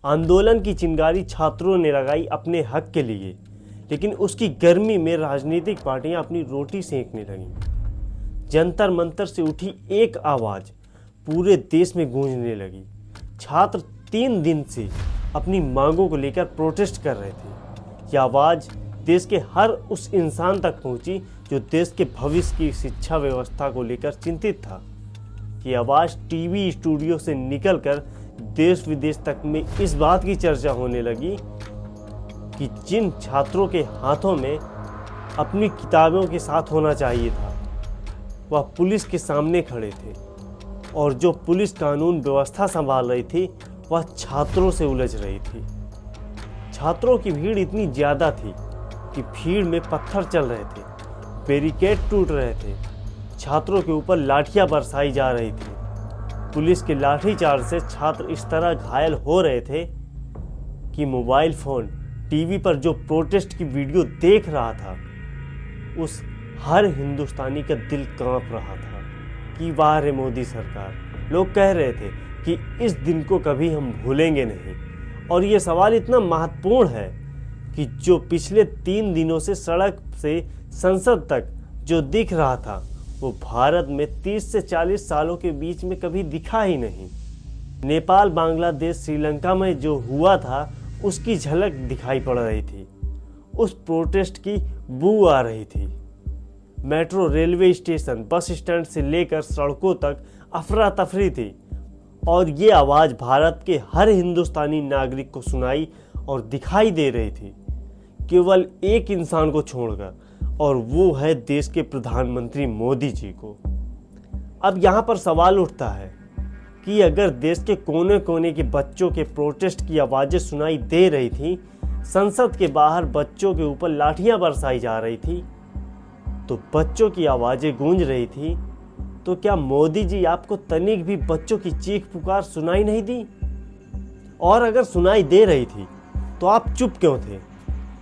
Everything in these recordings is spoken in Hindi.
आंदोलन की चिंगारी छात्रों ने लगाई अपने हक के लिए, लेकिन उसकी गर्मी में राजनीतिक पार्टियां अपनी रोटी सेंकने लगीं। जंतर मंतर से उठी एक आवाज़ पूरे देश में गूंजने लगी। छात्र 3 दिन से अपनी मांगों को लेकर प्रोटेस्ट कर रहे थे। यह आवाज़ देश के हर उस इंसान तक पहुंची जो देश के भविष्य की शिक्षा व्यवस्था को लेकर चिंतित था। ये आवाज़ टीवी स्टूडियो से निकलकर देश विदेश तक में इस बात की चर्चा होने लगी कि जिन छात्रों के हाथों में अपनी किताबों के साथ होना चाहिए था, वह पुलिस के सामने खड़े थे, और जो पुलिस कानून व्यवस्था संभाल रही थी वह छात्रों से उलझ रही थी। छात्रों की भीड़ इतनी ज़्यादा थी कि भीड़ में पत्थर चल रहे थे, बैरिकेड टूट रहे थे, छात्रों के ऊपर लाठियां बरसाई जा रही थी। पुलिस के लाठीचार्ज से छात्र इस तरह घायल हो रहे थे कि मोबाइल फ़ोन, टीवी पर जो प्रोटेस्ट की वीडियो देख रहा था, उस हर हिंदुस्तानी का दिल कांप रहा था कि वाह रे मोदी सरकार। लोग कह रहे थे कि इस दिन को कभी हम भूलेंगे नहीं। और ये सवाल इतना महत्वपूर्ण है कि जो पिछले 3 दिनों से सड़क से संसद तक जो दिख रहा था, वो भारत में 30 से 40 सालों के बीच में कभी दिखा ही नहीं। नेपाल, बांग्लादेश, श्रीलंका में जो हुआ था उसकी झलक दिखाई पड़ रही थी। उस प्रोटेस्ट की बू आ रही थी। Metro, railway station, bus stand से लेकर सड़कों तक अफरा तफरी थी, और ये आवाज़ भारत के हर हिंदुस्तानी नागरिक को सुनाई और दिखाई दे रही थी, केवल एक इंसान को छोड़कर, और वो है देश के प्रधानमंत्री मोदी जी को। अब यहाँ पर सवाल उठता है कि अगर देश के कोने कोने के बच्चों के प्रोटेस्ट की आवाज़ें सुनाई दे रही थी, संसद के बाहर बच्चों के ऊपर लाठियां बरसाई जा रही थी, तो बच्चों की आवाज़ें गूंज रही थी, तो क्या मोदी जी आपको तनिक भी बच्चों की चीख पुकार सुनाई नहीं दी? और अगर सुनाई दे रही थी तो आप चुप क्यों थे?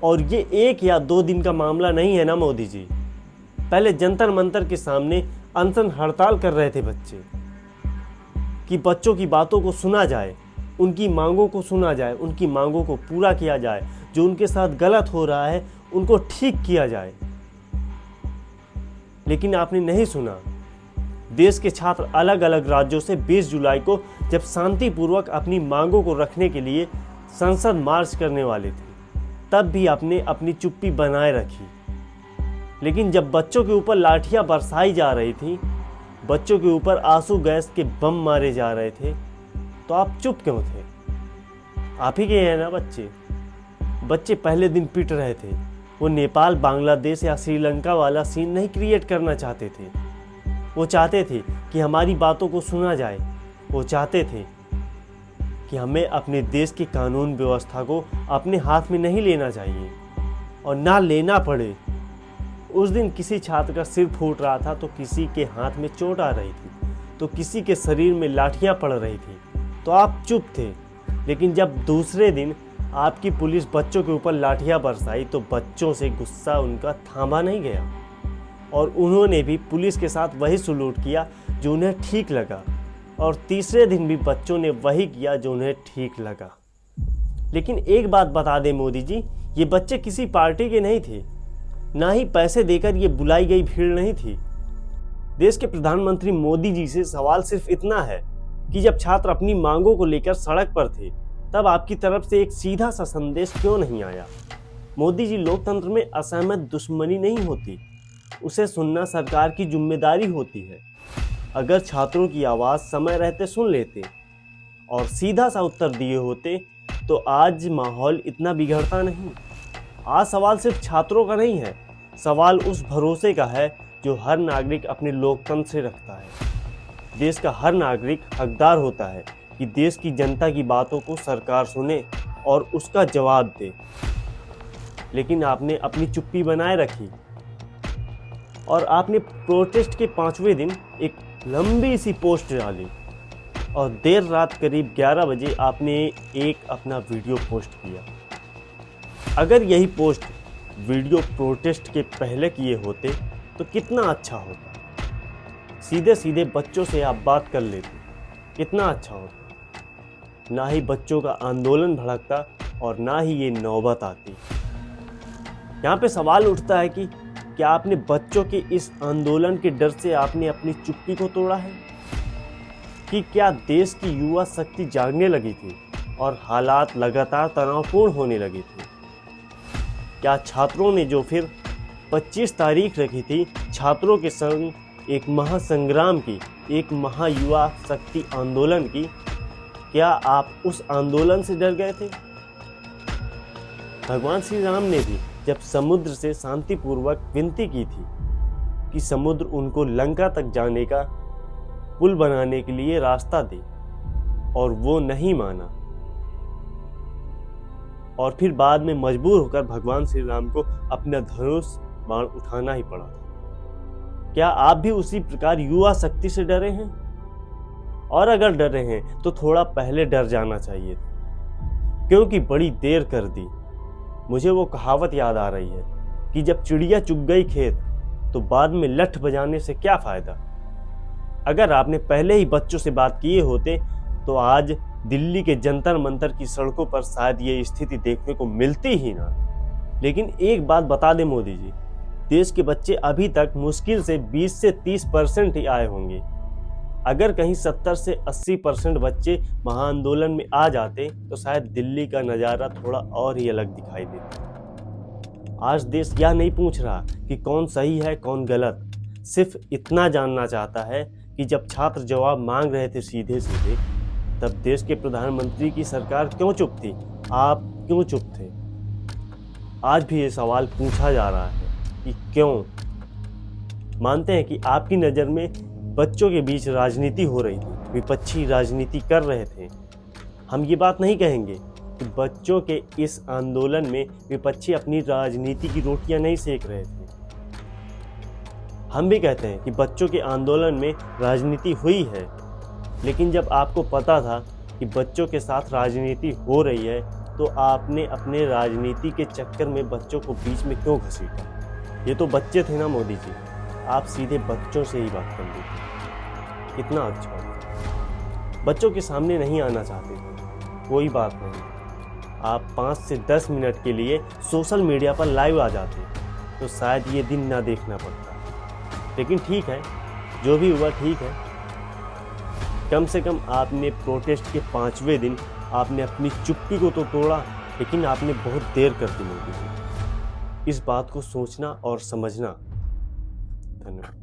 और ये 1 या 2 दिन का मामला नहीं है ना मोदी जी। पहले जंतर मंतर के सामने अनशन हड़ताल कर रहे थे बच्चे कि बच्चों की बातों को सुना जाए, उनकी मांगों को सुना जाए, उनकी मांगों को पूरा किया जाए, जो उनके साथ गलत हो रहा है उनको ठीक किया जाए। लेकिन आपने नहीं सुना। देश के छात्र अलग अलग राज्यों से 20 जुलाई को जब शांतिपूर्वक अपनी मांगों को रखने के लिए संसद मार्च करने वाले थे, तब भी आपने अपनी चुप्पी बनाए रखी। लेकिन जब बच्चों के ऊपर लाठियां बरसाई जा रही थी, बच्चों के ऊपर आंसू गैस के बम मारे जा रहे थे, तो आप चुप क्यों थे? आप ही के हैं ना बच्चे। बच्चे पहले दिन पिट रहे थे। वो नेपाल, बांग्लादेश या श्रीलंका वाला सीन नहीं क्रिएट करना चाहते थे। वो चाहते थे कि हमारी बातों को सुना जाए। वो चाहते थे कि हमें अपने देश की कानून व्यवस्था को अपने हाथ में नहीं लेना चाहिए, और ना लेना पड़े। उस दिन किसी छात्र का सिर फूट रहा था, तो किसी के हाथ में चोट आ रही थी, तो किसी के शरीर में लाठियां पड़ रही थी, तो आप चुप थे। लेकिन जब दूसरे दिन आपकी पुलिस बच्चों के ऊपर लाठियां बरसाई, तो बच्चों से गुस्सा उनका थामा नहीं गया, और उन्होंने भी पुलिस के साथ वही सलूट किया जो उन्हें ठीक लगा। और तीसरे दिन भी बच्चों ने वही किया जो उन्हें ठीक लगा। लेकिन एक बात बता दें मोदी जी, ये बच्चे किसी पार्टी के नहीं थे, ना ही पैसे देकर ये बुलाई गई भीड़ नहीं थी। देश के प्रधानमंत्री मोदी जी से सवाल सिर्फ इतना है कि जब छात्र अपनी मांगों को लेकर सड़क पर थे, तब आपकी तरफ से एक सीधा सा संदेश क्यों नहीं आया? मोदी जी, लोकतंत्र में असहमत दुश्मनी नहीं होती, उसे सुनना सरकार की जिम्मेदारी होती है। अगर छात्रों की आवाज़ समय रहते सुन लेते और सीधा सा उत्तर दिए होते, तो आज माहौल इतना बिगड़ता नहीं। आज सवाल सिर्फ छात्रों का नहीं है, सवाल उस भरोसे का है जो हर नागरिक अपने लोकतंत्र से रखता है। देश का हर नागरिक हकदार होता है कि देश की जनता की बातों को सरकार सुने और उसका जवाब दे। लेकिन आपने अपनी चुप्पी बनाए रखी, और आपने प्रोटेस्ट के 5वें दिन एक लंबी सी पोस्ट डाली, और देर रात करीब 11 बजे आपने एक अपना वीडियो पोस्ट किया। अगर यही पोस्ट वीडियो प्रोटेस्ट के पहले किए होते तो कितना अच्छा होता। सीधे सीधे बच्चों से आप बात कर लेते, कितना अच्छा होता। ना ही बच्चों का आंदोलन भड़कता और ना ही ये नौबत आती। यहाँ पे सवाल उठता है कि क्या आपने बच्चों के इस आंदोलन के डर से आपने अपनी चुप्पी को तोड़ा है, कि क्या देश की युवा शक्ति जागने लगी थी और हालात लगातार तनावपूर्ण होने लगे थे? क्या छात्रों ने जो फिर 25 तारीख रखी थी छात्रों के संग एक महासंग्राम की, एक महायुवा शक्ति आंदोलन की, क्या आप उस आंदोलन से डर गए थे? भगवान श्री राम ने भी जब समुद्र से शांतिपूर्वक विनती की थी कि समुद्र उनको लंका तक जाने का पुल बनाने के लिए रास्ता दे, और वो नहीं माना, और फिर बाद में मजबूर होकर भगवान श्री राम को अपना धनुष बाण उठाना ही पड़ा था। क्या आप भी उसी प्रकार युवा शक्ति से डरे हैं? और अगर डरे हैं तो थोड़ा पहले डर जाना चाहिए था, क्योंकि बड़ी देर कर दी। मुझे वो कहावत याद आ रही है कि जब चिड़िया चुग गई खेत तो बाद में लठ बजाने से क्या फायदा। अगर आपने पहले ही बच्चों से बात किए होते तो आज दिल्ली के जंतर मंतर की सड़कों पर शायद ये स्थिति देखने को मिलती ही ना। लेकिन एक बात बता दें मोदी जी, देश के बच्चे अभी तक मुश्किल से 20 से 30% ही आए होंगे। अगर कहीं 70 से 80% बच्चे महाआंदोलन में आ जाते तो शायद दिल्ली का नज़ारा थोड़ा और ही अलग दिखाई देता। आज देश यह नहीं पूछ रहा कि कौन सही है कौन गलत, सिर्फ इतना जानना चाहता है कि जब छात्र जवाब मांग रहे थे सीधे सीधे, तब देश के प्रधानमंत्री की सरकार क्यों चुप थी, आप क्यों चुप थे? आज भी ये सवाल पूछा जा रहा है कि क्यों। मानते हैं कि आपकी नज़र में बच्चों के बीच राजनीति हो रही थी, विपक्षी राजनीति कर रहे थे। हम ये बात नहीं कहेंगे कि बच्चों के इस आंदोलन में विपक्षी अपनी राजनीति की रोटियां नहीं सेक रहे थे। हम भी कहते हैं कि बच्चों के आंदोलन में राजनीति हुई है, लेकिन जब आपको पता था कि बच्चों के साथ राजनीति हो रही है तो आपने अपने राजनीति के चक्कर में बच्चों को बीच में क्यों घसीटा? ये तो बच्चे थे ना मोदी जी, आप सीधे बच्चों से ही बात कर लीजिए। कितना अच्छा होता। बच्चों के सामने नहीं आना चाहते थे, कोई बात नहीं, आप 5 से 10 मिनट के लिए सोशल मीडिया पर लाइव आ जाते तो शायद ये दिन ना देखना पड़ता। लेकिन ठीक है, जो भी हुआ ठीक है। कम से कम आपने प्रोटेस्ट के 5वें दिन आपने अपनी चुप्पी को तो तोड़ा, लेकिन आपने बहुत देर कर दी मोदी जी। इस बात को सोचना और समझना। धन्यवाद।